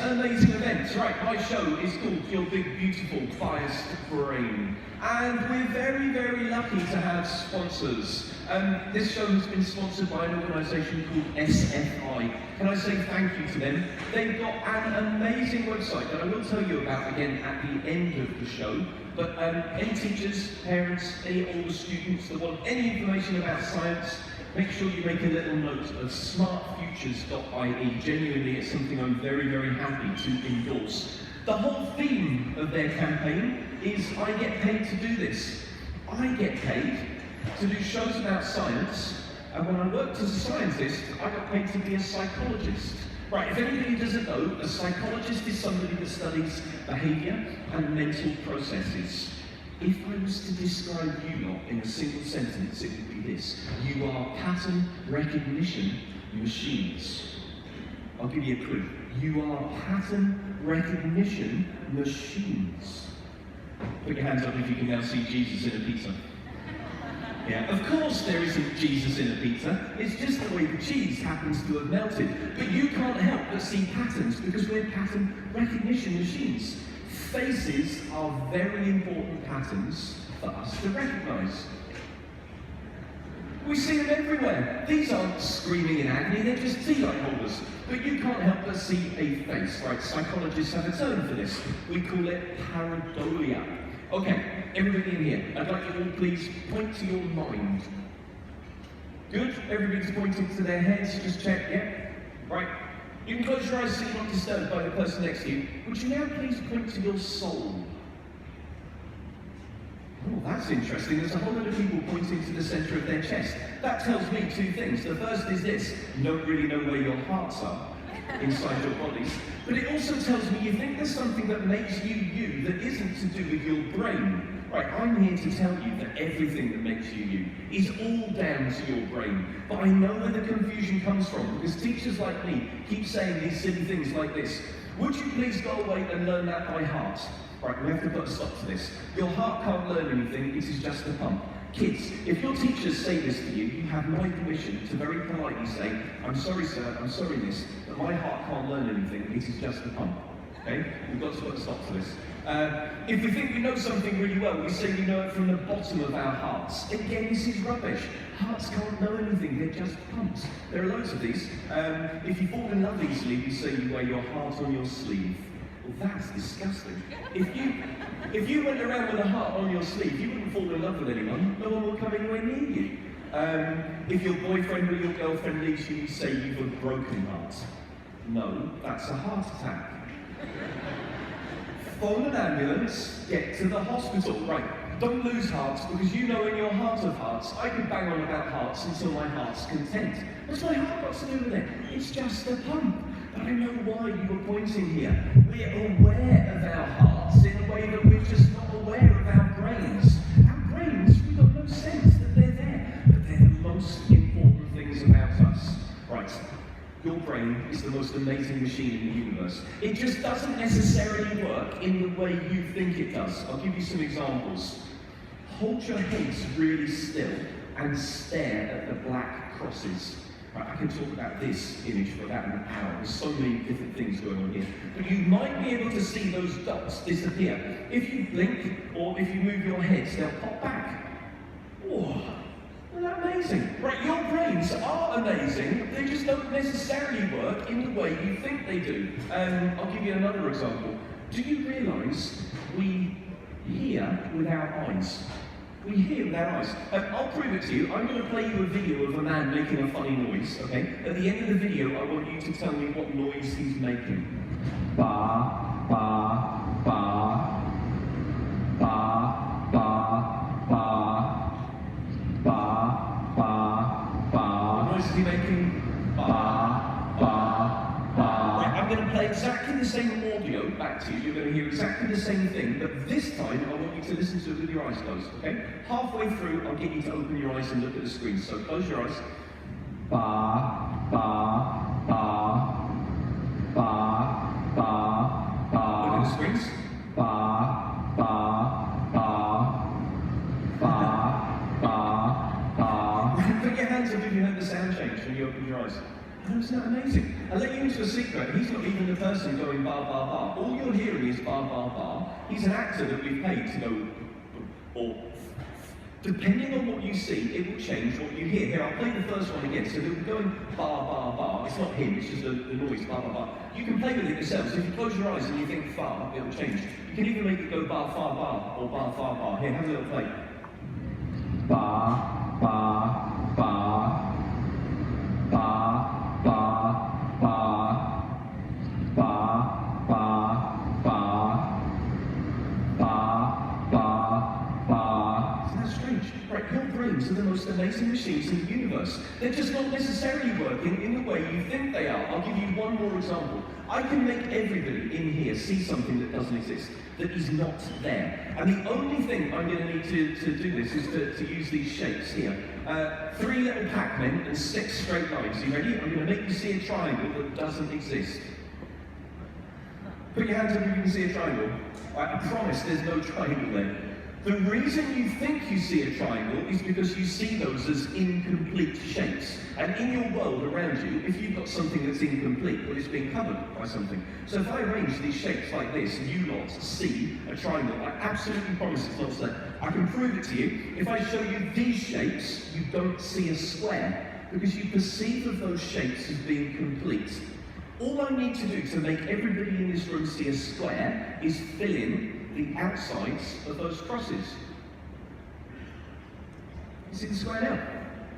amazing event. Right, my show is called Your Big Beautiful Biased Brain. And we're very, very lucky to have sponsors. This show has been sponsored by an organisation called SFI. Can I say thank you to them? They've got an amazing website that I will tell you about again at the end of the show. But any teachers, parents, any older students that want any information about science, make sure you make a little note of smartfutures.ie. Genuinely, it's something I'm very, very happy to endorse. The whole theme of their campaign is I get paid to do this. I get paid to do shows about science, and when I worked as a scientist, I got paid to be a psychologist. Right, if anybody doesn't know, a psychologist is somebody that studies behaviour and mental processes. If I was to describe you lot in a single sentence, it would be this: you are pattern recognition machines. I'll give you a clue. You are pattern recognition machines. Put your hands up if you can now see Jesus in a pizza. Yeah, of course there isn't Jesus in a pizza, it's just the way the cheese happens to have melted. But you can't help but see patterns because we're pattern recognition machines. Faces are very important patterns for us to recognise. We see them everywhere. These aren't screaming in agony, they're just tea light holders. But you can't help but see a face, right? Psychologists have a term for this. We call it pareidolia. Okay, everybody in here, I'd like you all please point to your mind. Good? Everybody's pointing to their heads, just check, yeah? Right. You can close your eyes so you're not disturbed by the person next to you. Would you now please point to your soul? Oh, that's interesting. There's a whole lot of people pointing to the centre of their chest. That tells me two things. The first is this: you don't really know where your hearts are inside your bodies. But it also tells me you think there's something that makes you you that isn't to do with your brain. Right, I'm here to tell you that everything that makes you you is all down to your brain. But I know where the confusion comes from, because teachers like me keep saying these silly things like this: would you please go away and learn that by heart? Right, we have to put a stop to this. Your heart can't learn anything, it is just a pump. Kids, if your teachers say this to you, you have my permission to very politely say, I'm sorry sir, I'm sorry miss, but my heart can't learn anything, it is just a pump. Okay? We've got to put a stop to this. If we think we know something really well, we say we know it from the bottom of our hearts. Again, this is rubbish. Hearts can't know anything, they're just pumps. There are loads of these. If you fall in love easily, we say you wear your heart on your sleeve. Well, that's disgusting. If you went around with a heart on your sleeve, you wouldn't fall in love with anyone. No one would come anywhere near you. If your boyfriend or your girlfriend leaves you, you say you've a broken heart. No, that's a heart attack. Phone an ambulance, get to the hospital. Right, don't lose hearts, because you know in your heart of hearts, I can bang on about hearts until my heart's content. What's my heart got to do with it? It's just a pump. But I know why you were pointing here. We're aware of our hearts in a way that we're just not aware of our brains. Our brains, we've got no sense that they're there, but they're the most important things about us. Right, your brain is the most amazing machine in the universe. It just doesn't necessarily work in the way you think it does. I'll give you some examples. Hold your heads really still and stare at the black crosses. I can talk about this image for about an hour. There's so many different things going on here. But you might be able to see those dots disappear. If you blink or if you move your heads, they'll pop back. Whoa, isn't that amazing? Right, your brains are amazing. They just don't necessarily work in the way you think they do. I'll give you another example. Do you realise we hear with our eyes? We hear with our eyes. I'll prove it to you. I'm going to play you a video of a man making a funny noise, okay? At the end of the video, I want you to tell me what noise he's making. Ba, ba, ba, ba, ba, ba, ba, ba, ba. What noise is he making? Ba, ba, ba. Right, I'm going to play exactly the same audio back to you. You're going to hear exactly the same thing, but this time I want you to listen to it with your eyes closed, okay? Halfway through, I'll get you to open your eyes and look at the screen. So close your eyes. Ba, ba, ba, ba, ba, ba. Look at the screens. Ba, ba, ba, ba, ba, ba. Put your hands up if you heard the sound change when you opened your eyes. Oh, isn't that amazing? I'll let you into a secret. He's not even the person going bar, bar, bar. All you're hearing is bar, bar, bar. He's an actor that we've paid to go, or depending on what you see, it will change what you hear. Here, I'll play the first one again. So they'll be going bar, bar, bar. It's not him, it's just the noise, bar, bar, bar. You can play with it yourselves. If you close your eyes and you think far, it will change. You can even make it go bar, far, bar, or bar, far, bar. Here, have a little play. Bar, bar, bar. Bar, bar, bar. Bar, bar, bar. Bar, bar, bar. Isn't that strange? Right, your brains are the most amazing machines in the universe. They're just not necessarily working in the way you think they are. I'll give you one more example. I can make everybody in here see something that doesn't exist, that is not there. And the only thing I'm going to need to do this is to use these shapes here. 3 little Pac-Men and 6 straight lines. You ready? I'm going to make you see a triangle that doesn't exist. Put your hands up if you can see a triangle. I promise there's no triangle there. The reason you think you see a triangle is because you see those as incomplete shapes. And in your world around you, if you've got something that's incomplete, well, it's being covered by something. So if I arrange these shapes like this, and you lot see a triangle, I absolutely promise it's not so. I can prove it to you. If I show you these shapes, you don't see a square, because you perceive of those shapes as being complete. All I need to do to make everybody in this room see a square is fill in the outsides of those crosses. You see the square now?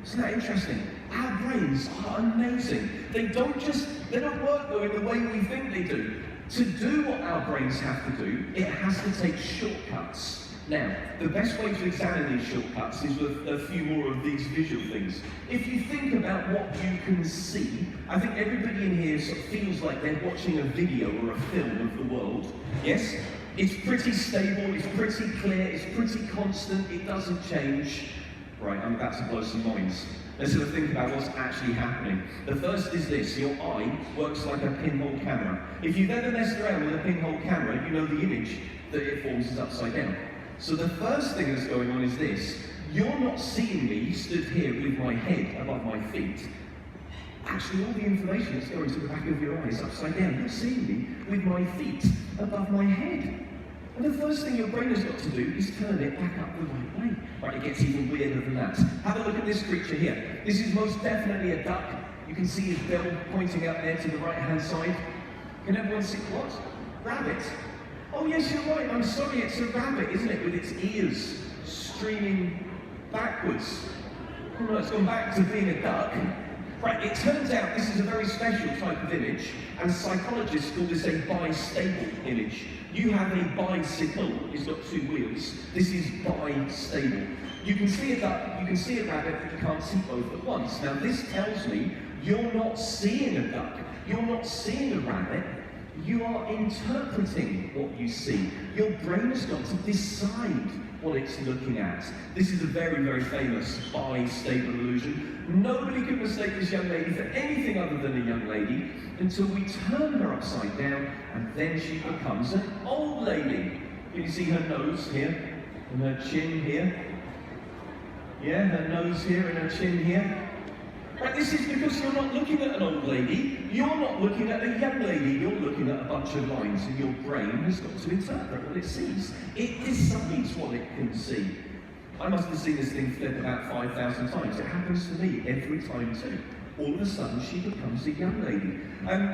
Isn't that interesting? Our brains are amazing. They don't work though in the way we think they do. To do what our brains have to do, it has to take shortcuts. Now, the best way to examine these shortcuts is with a few more of these visual things. If you think about what you can see, I think everybody in here sort of feels like they're watching a video or a film of the world. Yes? It's pretty stable, it's pretty clear, it's pretty constant, it doesn't change. Right, I'm about to blow some minds. Let's sort of think about what's actually happening. The first is this: your eye works like a pinhole camera. If you've ever messed around with a pinhole camera, you know the image that it forms is upside down. So the first thing that's going on is this: you're not seeing me stood here with my head above my feet. Actually, all the information that's going to the back of your eye is upside down. You're seeing me with my feet above my head. And the first thing your brain has got to do is turn it back up the right way. Right, it gets even weirder than that. Have a look at this creature here. This is most definitely a duck. You can see his bill pointing up there to the right-hand side. Can everyone see what? Rabbit. Oh yes, you're right. I'm sorry, it's a rabbit, isn't it? With its ears streaming backwards. Oh no, it's gone back to being a duck. Right, it turns out this is a very special type of image, and psychologists call this a bistable image. You have a bicycle, it's got 2 wheels. This is bistable. You can see a duck, you can see a rabbit, but you can't see both at once. Now this tells me you're not seeing a duck, you're not seeing a rabbit, you are interpreting what you see. Your brain has got to decide what it's looking at. This is a very, very famous bistable illusion. Nobody can mistake this young lady for anything other than a young lady until we turn her upside down, and then she becomes an old lady. Can you see her nose here, and her chin here? Yeah, her nose here and her chin here. Right, this is because you're not looking at an old lady, you're not looking at a young lady, you're looking at a bunch of lines, and your brain has got to interpret what it sees. It decides what it can see. I must have seen this thing flip about 5,000 times. It happens to me every time too. All of a sudden, she becomes a young lady.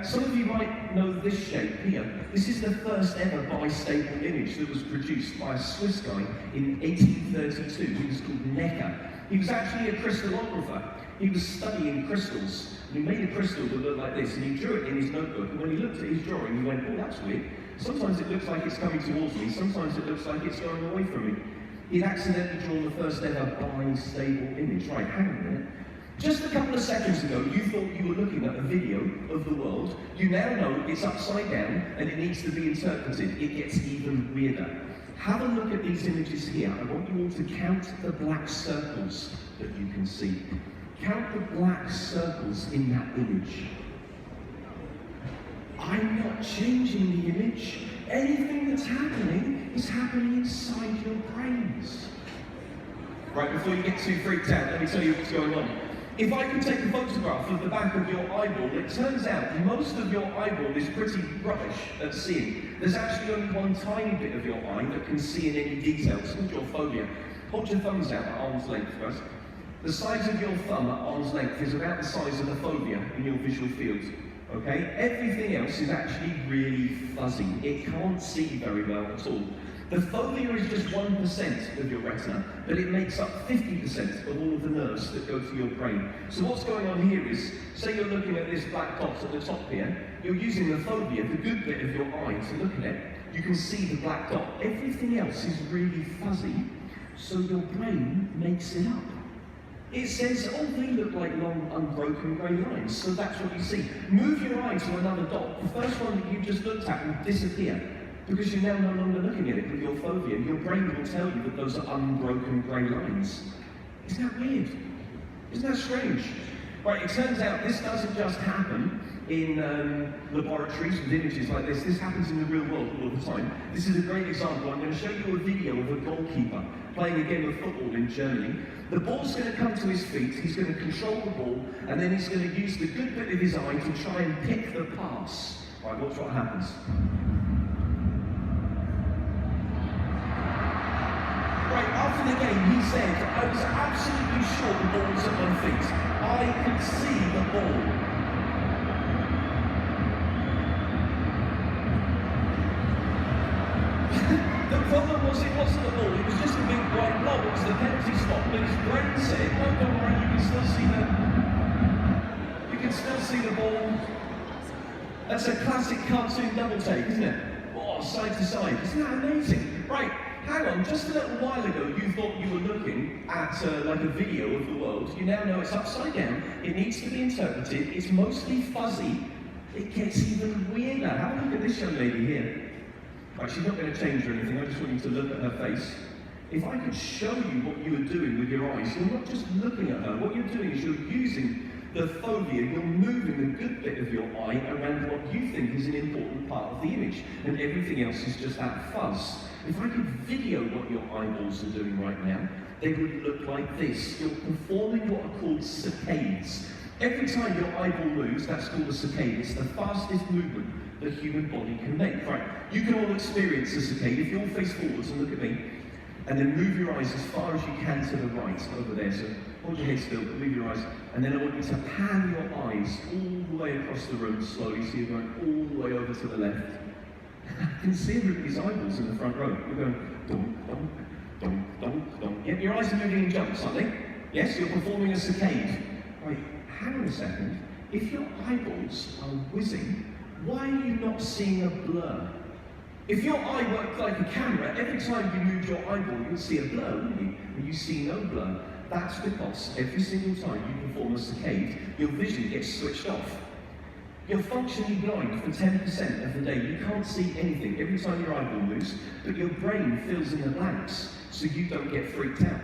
Some of you might know this shape here. This is the first ever bistable image that was produced by a Swiss guy in 1832. He was called Necker. He was actually a crystallographer. He was studying crystals, and he made a crystal that looked like this, and he drew it in his notebook, and when he looked at his drawing, he went, oh, that's weird. Sometimes it looks like it's coming towards me, sometimes it looks like it's going away from me. He'd accidentally drawn the first ever bistable image. Right, hang on a minute. Just a couple of seconds ago, you thought you were looking at a video of the world. You now know it's upside down, and it needs to be interpreted. It gets even weirder. Have a look at these images here. I want you all to count the black circles that you can see. Count the black circles in that image. I'm not changing the image. Anything that's happening is happening inside your brains. Right, before you get too freaked out, let me tell you what's going on. If I could take a photograph of the back of your eyeball, it turns out most of your eyeball is pretty rubbish at seeing. There's actually only one tiny bit of your eye that can see in any detail. It's called your fovea. Hold your thumbs out at arm's length, guys. The size of your thumb at arm's length is about the size of the fovea in your visual field. Okay? Everything else is actually really fuzzy. It can't see very well at all. The fovea is just 1% of your retina, but it makes up 50% of all of the nerves that go to your brain. So what's going on here is, say you're looking at this black dot at the top here, you're using the fovea, the good bit of your eye, to look at it. You can see the black dot. Everything else is really fuzzy, so your brain makes it up. It says, oh, they look like long, unbroken grey lines, so that's what you see. Move your eye to another dot. The first one that you just looked at will disappear, because you're now no longer looking at it with your fovea. Your brain will tell you that those are unbroken grey lines. Isn't that weird? Isn't that strange? Right, it turns out this doesn't just happen in laboratories with images like this. This happens in the real world all the time. This is a great example. I'm going to show you a video of a goalkeeper playing a game of football in Germany. The ball's going to come to his feet, he's going to control the ball, and then he's going to use the good bit of his eye to try and pick the pass. Right, watch what happens. Right, after the game, he said, I was absolutely sure the ball was at my feet. I could see the ball. The problem was it wasn't the ball, it was just a big white blob. It was the penalty spot, but his brain said, no, don't worry, you can still see the ball. That's a classic cartoon double take, isn't it? Oh, side to side. Isn't that amazing? Right. Hang on, just a little while ago you thought you were looking at like a video of the world. You now know it's upside down, it needs to be interpreted, it's mostly fuzzy, it gets even weirder. Have a look at this young lady here. Right, she's not going to change or anything, I just want you to look at her face. If I could show you what you were doing with your eyes, you're not just looking at her, what you're doing is you're using the fovea, you're moving the good bit of your eye around what you think is an important part of the image, and everything else is just that fuzz. If I could video what your eyeballs are doing right now, they would look like this. You're performing what are called saccades. Every time your eyeball moves, that's called a saccade. It's the fastest movement the human body can make. Right, you can all experience a saccade. If you all face forwards and look at me, and then move your eyes as far as you can to the right, over there. So hold your head still, move your eyes, and then I want you to pan your eyes all the way across the room slowly, so you're going all the way over to the left. I can see everybody's eyeballs in the front row. You're going, dong, dong, dong, dong, dong. Yep, your eyes are moving in jumps, aren't they? Yes, you're performing a saccade. Right, hang on a second. If your eyeballs are whizzing, why are you not seeing a blur? If your eye worked like a camera, every time you moved your eyeball, you would see a blur, wouldn't you? And you see no blur. That's because every single time you perform a saccade, your vision gets switched off. You're functionally blind for 10% of the day. You can't see anything every time your eyeball moves, but your brain fills in the blanks so you don't get freaked out.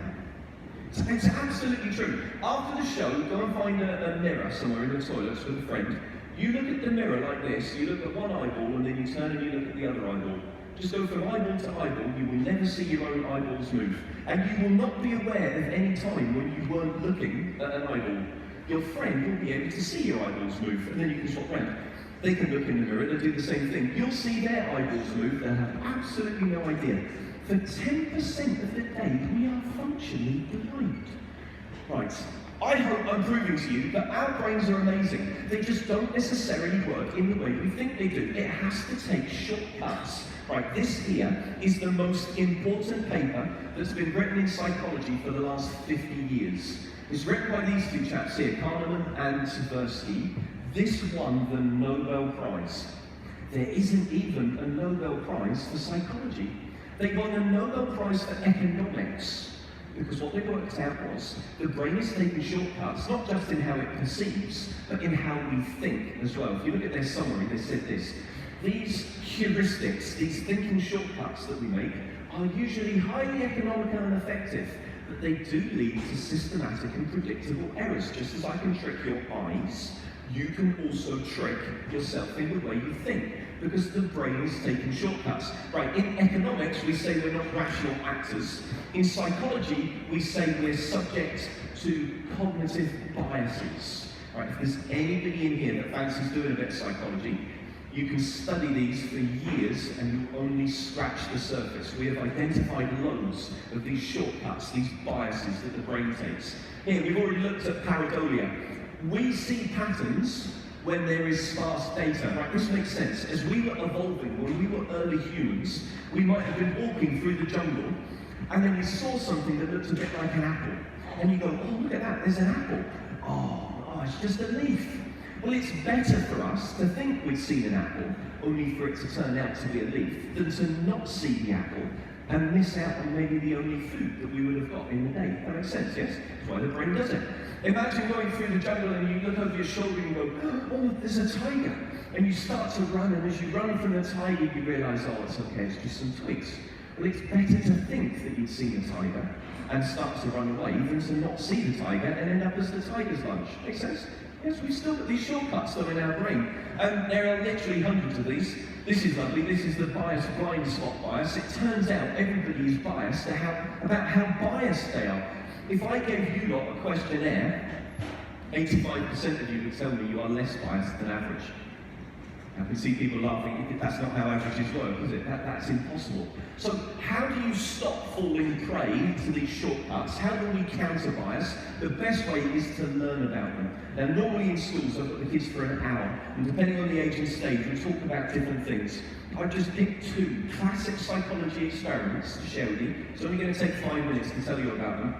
It's absolutely true. After the show, go and find a mirror somewhere in the toilets with a friend. You look at the mirror like this, you look at one eyeball and then you turn and you look at the other eyeball. Just go from eyeball to eyeball, you will never see your own eyeballs move. And you will not be aware of any time when you weren't looking at an eyeball. Your friend will be able to see your eyeballs move, and then you can swap round. They can look in the mirror, they'll do the same thing. You'll see their eyeballs move, they'll have absolutely no idea. For 10% of the day, we are functionally blind. Right, I hope I'm proving to you that our brains are amazing. They just don't necessarily work in the way we think they do. It has to take shortcuts. Right, this here is the most important paper that's been written in psychology for the last 50 years. It's written by these two chaps here, Kahneman and Tversky. This won the Nobel Prize. There isn't even a Nobel Prize for psychology. They won a Nobel Prize for economics, because what they worked out was the brain is taking shortcuts, not just in how it perceives, but in how we think as well. If you look at their summary, they said this: these heuristics, these thinking shortcuts that we make, are usually highly economical and effective, but they do lead to systematic and predictable errors. Just as I can trick your eyes, you can also trick yourself in the way you think, because the brain is taking shortcuts. Right, in economics, we say we're not rational actors. In psychology, we say we're subject to cognitive biases. Right, if there's anybody in here that fancies doing a bit of psychology, you can study these for years and you'll only scratch the surface. We have identified loads of these shortcuts, these biases that the brain takes. Here, we've already looked at pareidolia. We see patterns when there is sparse data. Right, this makes sense. As we were evolving, when we were early humans, we might have been walking through the jungle and then we saw something that looked a bit like an apple. And you go, oh, look at that, there's an apple. Oh, it's just a leaf. Well, it's better for us to think we'd seen an apple, only for it to turn out to be a leaf, than to not see the apple and miss out on maybe the only food that we would have got in the day. That makes sense, yes? That's why the brain does it. Imagine going through the jungle and you look over your shoulder and you go, oh, there's a tiger. And you start to run, and as you run from the tiger, you realise, oh, it's okay, it's just some twigs. Well, it's better to think that you'd seen a tiger and start to run away than to not see the tiger and end up as the tiger's lunch. Make sense? Yes, we've still got these shortcuts that are in our brain. There are literally hundreds of these. This is lovely. This is the bias blind spot bias. It turns out everybody is biased about how biased they are. If I gave you lot a questionnaire, 85% of you would tell me you are less biased than average. I can see people laughing. That's not how averages work, is it? That's impossible. So how do you stop falling prey to these shortcuts? How do we counter bias? The best way is to learn about them. Now, normally in schools, I've got the kids for an hour, and depending on the age and stage, we talk about different things. I've just picked 2 classic psychology experiments to share with you. It's only going to take 5 minutes to tell you about them.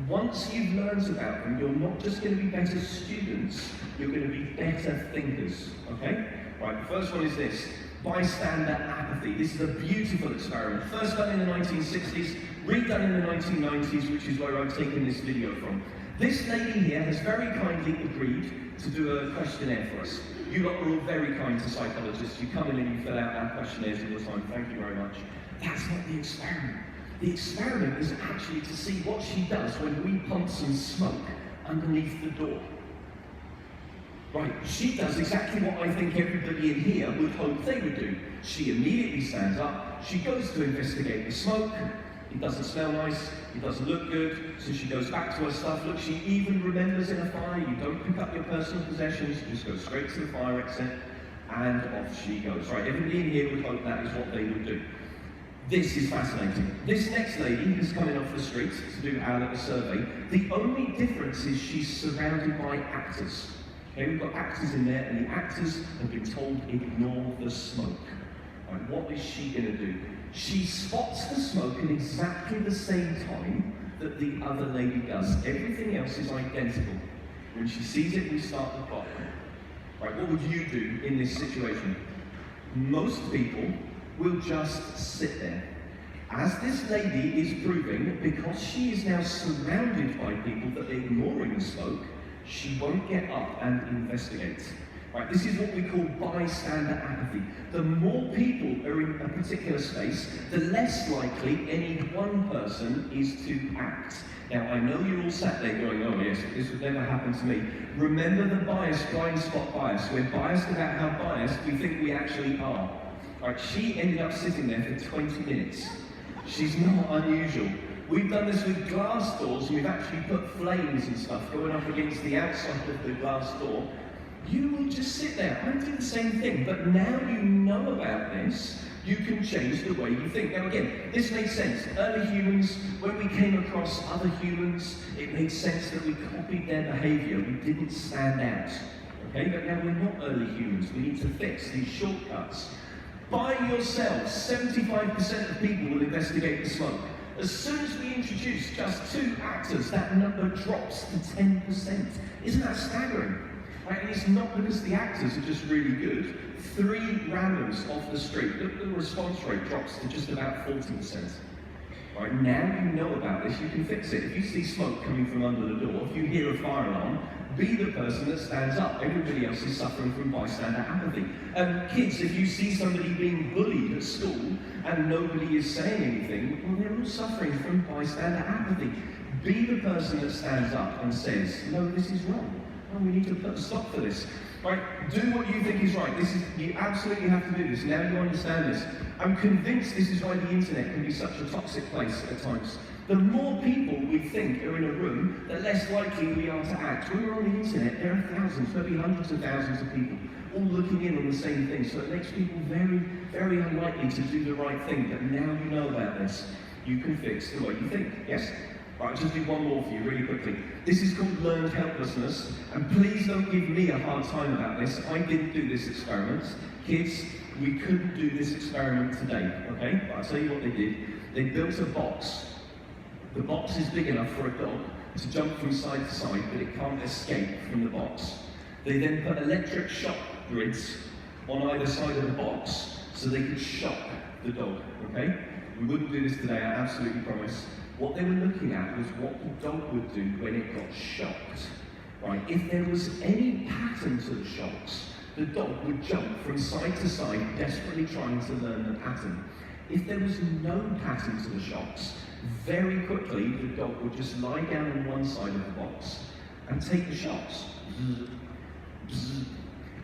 Once you've learned about them, you're not just going to be better students, you're going to be better thinkers, okay? Right, the first one is this, bystander apathy. This is a beautiful experiment. First done in the 1960s, redone in the 1990s, which is where I've taken this video from. This lady here has very kindly agreed to do a questionnaire for us. You lot are all very kind to psychologists. You come in and you fill out our questionnaires all the time. Thank you very much. That's not the experiment. The experiment is actually to see what she does when we pump some smoke underneath the door. Right, she does exactly what I think everybody in here would hope they would do. She immediately stands up, she goes to investigate the smoke. It doesn't smell nice, it doesn't look good, so she goes back to her stuff. Look, she even remembers in a fire, you don't pick up your personal possessions, you just go straight to the fire exit, and off she goes. Right, everybody in here would hope that is what they would do. This is fascinating. This next lady is coming off the street to do our little survey. The only difference is she's surrounded by actors. Okay, we've got actors in there, and the actors have been told, ignore the smoke. Right, what is she going to do? She spots the smoke at exactly the same time that the other lady does. Everything else is identical. When she sees it, we start the clock. Right, what would you do in this situation? Most people will just sit there. As this lady is proving, because she is now surrounded by people that are ignoring the smoke, she won't get up and investigate. Right, this is what we call bystander apathy. The more people are in a particular space, the less likely any one person is to act. Now, I know you're all sat there going, oh yes, this would never happen to me. Remember the bias, blind spot bias. We're biased about how biased we think we actually are. Right, she ended up sitting there for 20 minutes. She's not unusual. We've done this with glass doors, and we've actually put flames and stuff going up against the outside of the glass door. You will just sit there. I do the same thing, but now you know about this, you can change the way you think. Now again, this makes sense. Early humans, when we came across other humans, it made sense that we copied their behavior. We didn't stand out. Okay, but now we're not early humans. We need to fix these shortcuts. By yourself, 75% of people will investigate the smoke. As soon as we introduce just 2 actors, that number drops to 10%. Isn't that staggering? Right, and it's not because the actors are just really good. 3 randoms off the street, the response rate drops to just about 40%. Right, now you know about this, you can fix it. If you see smoke coming from under the door, if you hear a fire alarm, be the person that stands up. Everybody else is suffering from bystander apathy. Kids, if you see somebody being bullied at school and nobody is saying anything, well, they're all suffering from bystander apathy. Be the person that stands up and says, no, this is wrong. Oh, we need to put a stop to this. Right, do what you think is right. You absolutely have to do this. Now you understand this. I'm convinced this is why the internet can be such a toxic place at times. The more people we think are in a room, the less likely we are to act. When we're on the internet, there are thousands, maybe hundreds of thousands of people, all looking in on the same thing. So it makes people very, very unlikely to do the right thing. But now you know about this, you can fix the way you think. Yes? Right, I'll just do one more for you really quickly. This is called learned helplessness. And please don't give me a hard time about this. I didn't do this experiment. Kids, we couldn't do this experiment today, okay? But I'll tell you what they did. They built a box. The box is big enough for a dog to jump from side to side, but it can't escape from the box. They then put electric shock grids on either side of the box so they could shock the dog, okay? We wouldn't do this today, I absolutely promise. What they were looking at was what the dog would do when it got shocked, right? If there was any pattern to the shocks, the dog would jump from side to side, desperately trying to learn the pattern. If there was no pattern to the shocks, very quickly the dog would just lie down on one side of the box and take the shocks.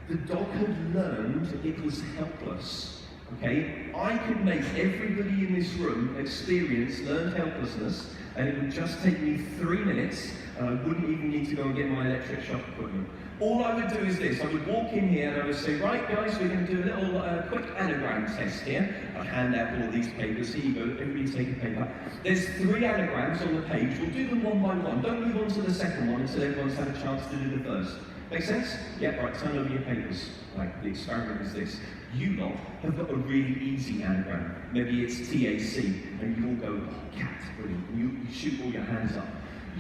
The dog had learned it was helpless. Okay, I could make everybody in this room experience learned helplessness, and it would just take me 3 minutes, and I wouldn't even need to go and get my electric shock equipment. All I would do is this: I would walk in here and I would say, right guys, we're going to do a little quick anagram test here. I'd hand out all these papers. Here you go, everybody take a paper. There's 3 anagrams on the page. We'll do them one by one. Don't move on to the second one until everyone's had a chance to do the first. Make sense? Yeah, right, turn over your papers. Like, the experiment is this. You lot have got a really easy anagram. Maybe it's TAC, and you all go, oh, cat, brilliant. And you shoot all your hands up.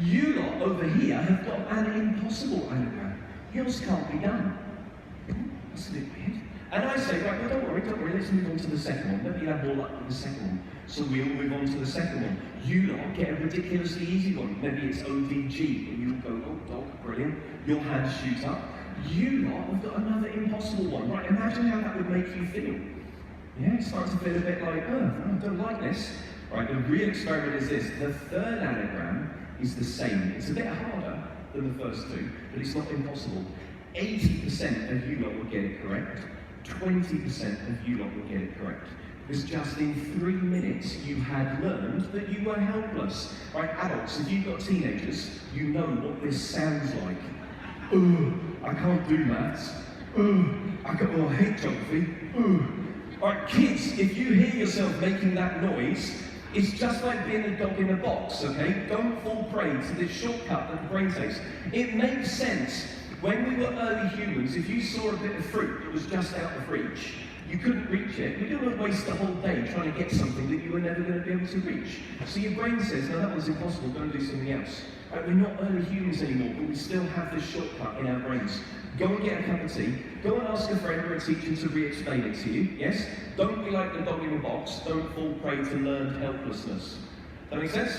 You lot over here have got an impossible anagram. Yours can't be done. That's a bit weird. And I say, right, well, don't worry, let's move on to the second one. Maybe you'll have more luck with the second one. So we'll move on to the second one. You lot get a ridiculously easy one. Maybe it's OVG, and you'll go, oh, dog, brilliant. Your hand shoots up. You lot have got another impossible one. Right, imagine how that would make you feel. Yeah, it starts to feel a bit like, oh, I don't like this. Right, the real experiment is this. The third anagram is the same. It's a bit harder than the first 2, but it's not impossible. 80% of you lot will get it correct. 20% of you lot will get it correct. Because just in 3 minutes, you had learned that you were helpless. Right, adults, if you've got teenagers, you know what this sounds like. I can't do maths. I hate geography. Right, kids, if you hear yourself making that noise, it's just like being a dog in a box, okay? Don't fall prey to this shortcut that the brain takes. It makes sense. When we were early humans, if you saw a bit of fruit that was just out of reach, you couldn't reach it. You didn't waste the whole day trying to get something that you were never going to be able to reach. So your brain says, no, that was impossible, go and do something else. Right, we're not early humans anymore, but we still have this shortcut in our brains. Go and get a cup of tea. Go and ask a friend or a teacher to re-explain it to you, yes? Don't be like the dog in the box. Don't fall prey to learned helplessness. That make sense?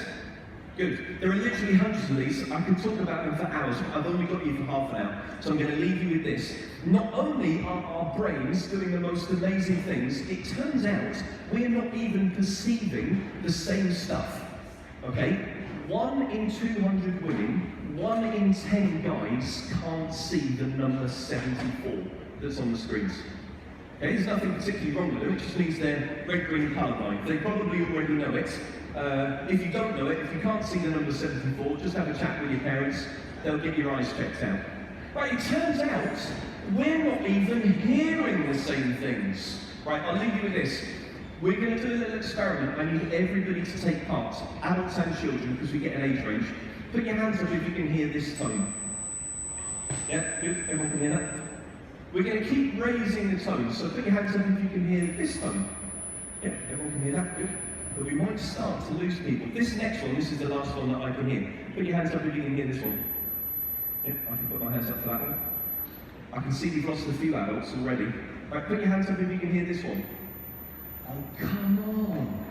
Good. There are literally hundreds of these. I could talk about them for hours, but I've only got you for half an hour. So I'm going to leave you with this. Not only are our brains doing the most amazing things, it turns out we're not even perceiving the same stuff. Okay? 1 in 200 women, 1 in 10 guys can't see the number 74 that's on the screens. Okay, there's nothing particularly wrong with them, it just means they're red-green colourblind. They probably already know it. If you don't know it, if you can't see the number 74, just have a chat with your parents, they'll get your eyes checked out. Right, it turns out we're not even hearing the same things. Right, I'll leave you with this. We're going to do a little experiment. I need everybody to take part, adults and children, because we get an age range. Put your hands up if you can hear this tone. Yeah, good, everyone can hear that? We're going to keep raising the tone, so put your hands up if you can hear this tone. Yeah, everyone can hear that, good. But we might start to lose people. This next one, this is the last one that I can hear. Put your hands up if you can hear this one. Yeah, I can put my hands up for that one. I can see we've lost a few adults already. Right, put your hands up if you can hear this one. Oh, come on.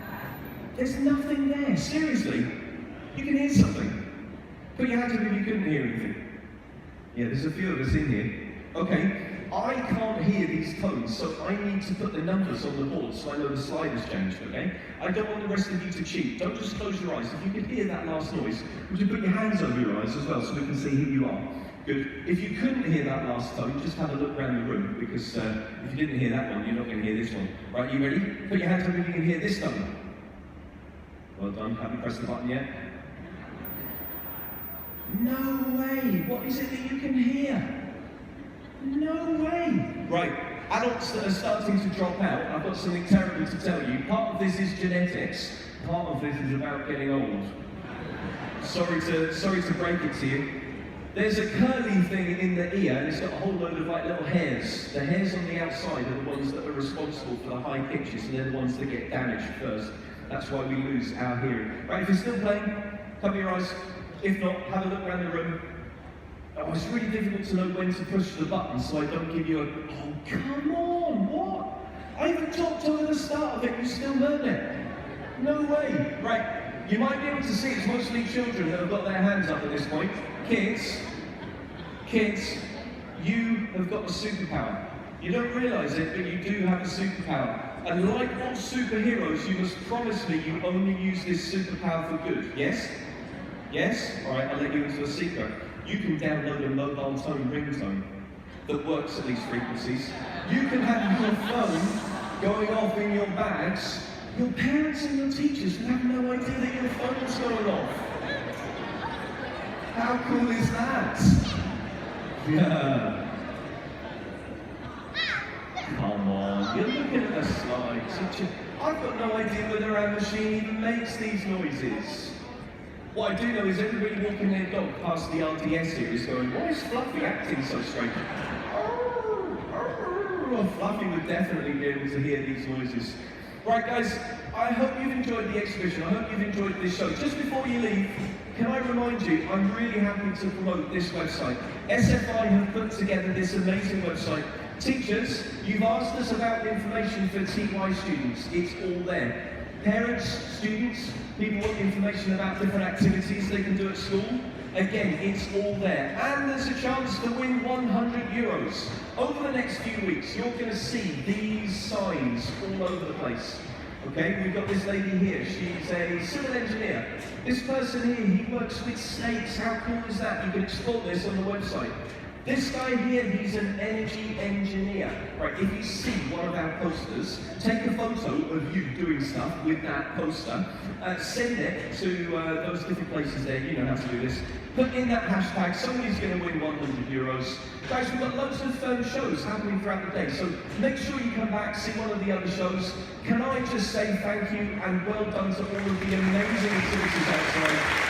There's nothing there, seriously. You can hear something. Put your hands up if you couldn't hear anything. Yeah, there's a few of us in here. Okay, I can't hear these tones, so I need to put the numbers on the board so I know the slide has changed, okay? I don't want the rest of you to cheat. Don't just close your eyes. If you can hear that last noise, would you put your hands over your eyes as well so we can see who you are? Good. If you couldn't hear that last tone, just have a look around the room, because if you didn't hear that one, you're not going to hear this one. Right, you ready? Put your hands up if you can hear this tone. Well done. Haven't pressed the button yet. No way! What is it that you can hear? No way! Right, adults that are starting to drop out, I've got something terrible to tell you. Part of this is genetics, part of this is about getting old. Sorry to break it to you. There's a curly thing in the ear, and it's got a whole load of like little hairs. The hairs on the outside are the ones that are responsible for the high pitches, and they're the ones that get damaged first. That's why we lose our hearing. Right, if you're still playing, cover your eyes. If not, have a look around the room. Oh, it's really difficult to know when to push the button, so I don't give you a, oh, come on, what? I even talked over the start of it, you still heard it. No way. Right, you might be able to see it's mostly children that have got their hands up at this point. Kids, you have got a superpower. You don't realise it, but you do have a superpower. And like all superheroes, you must promise me you only use this superpower for good, yes? Yes? Alright, I'll let you into a secret. You can download a mobile tone ringtone that works at these frequencies. You can have your phone going off in your bags. Your parents and your teachers will have no idea that your phone's going off. How cool is that? Yeah. Come on, you're looking at the slides. I've got no idea whether our machine even makes these noises. What I do know is everybody walking their dog past the RDS here is going, why is Fluffy acting so strange? Well, Fluffy would definitely be able to hear these noises. Right guys, I hope you've enjoyed the exhibition. I hope you've enjoyed this show. Just before you leave, can I remind you, I'm really happy to promote this website. SFI have put together this amazing website. Teachers, you've asked us about information for TY students. It's all there. Parents, students, people want information about different activities they can do at school. Again, it's all there. And there's a chance to win €100. Over the next few weeks, you're going to see these signs all over the place. Okay, we've got this lady here. She's a civil engineer. This person here, he works with snakes. How cool is that? You can explore this on the website. This guy here, he's an energy engineer. Right, if you see one of our posters, take a photo of you doing stuff with that poster, send it to those different places there, you know how to do this. Put in that hashtag, somebody's going to win €100. Guys, we've got loads of shows happening throughout the day, so make sure you come back, see one of the other shows. Can I just say thank you and well done to all of the amazing activities outside.